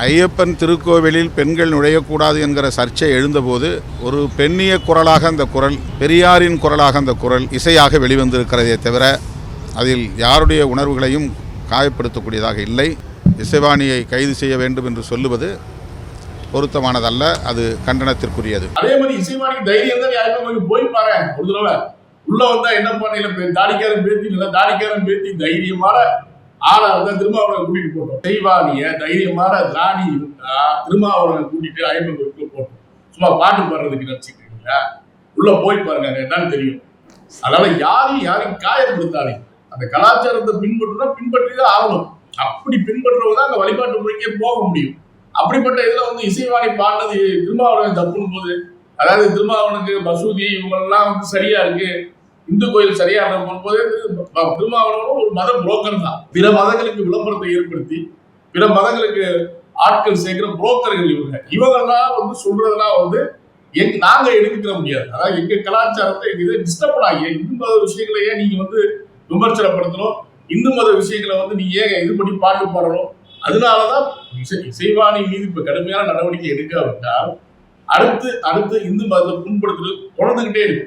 ஐயப்பன் திருக்கோவிலில் பெண்கள் நுழையக்கூடாது என்கிற சர்ச்சை எழுந்தபோது ஒரு பெண்ணிய குரலாக அந்த குரல், பெரியாரின் குரலாக அந்த குரல் இசையாக வெளிவந்திருக்கிறதே தவிர அதில் யாருடைய உணர்வுகளையும் காயப்படுத்தக்கூடியதாக இல்லை. இசைவாணியை கைது செய்ய வேண்டும் என்று சொல்லுவது பொருத்தமானதல்ல, அது கண்டனத்திற்குரியது. அதே மாதிரி இசைவாணி தைரியம் தான் யாருமே போய் பாரு ஒரு தடவை உள்ள வந்தா என்ன பண்ணல, தாடிக்காரன் பேத்தி இல்லை, தாடிக்காரன் பேத்தி தைரியமான ஆளா இருந்தா திருமாவளவன் கூட்டிட்டு போட்டோம். செய்வானிய தைரியமான ராணி இருந்தா திருமாவளவன் கூட்டிட்டு ஐயப்பன் கோயிலுக்கு போட்டோம். சும்மா பாட்டு பாடுறதுக்கு நினைச்சிட்டு இருக்கீங்களா? உள்ள போய் பாருங்க, என்னன்னு தெரியும். அதனால யாரையும் காயப்படுத்தாதீங்க. அந்த கலாச்சாரத்தை பின்பற்றிதான் ஆகணும். அப்படி பின்பற்றுவதான் அந்த வழிபாட்டு முறைக்கே போக முடியும். அப்படிப்பட்ட இதுல இசைவாணி பாடினது திருமாவளவன் தப்புன்னு போது, அதாவது திருமாவளவனுக்கு மசூதி இவங்கெல்லாம் சரியா இருக்கு, இந்து கோயில் சரியா போது திருமாவளவனும் ஒரு மத புரோக்கர் தான். பிற மதங்களுக்கு விளம்பரத்தை ஏற்படுத்தி பிற மதங்களுக்கு ஆட்கள் சேர்க்கிற புரோக்கர்கள் இவங்கெல்லாம் சொல்றதெல்லாம் நாங்க எடுத்துக்கிற முடியாது. அதாவது எங்க கலாச்சாரத்தை இதை டிஸ்டர்ப் ஆகி இந்து மத விஷயங்களையே நீங்க விமர்சனப்படுத்தணும், இந்து மத விஷயங்களை நீங்க ஏன் இது பண்ணி பாட்டு பாடணும். அதனாலதான் இசைவாணி மீது இப்ப கடுமையான நடவடிக்கை எடுக்காவிட்டால் அடுத்து இந்து மதத்தை புண்படுத்துறது தொடர்ந்துகிட்டே இருக்கு.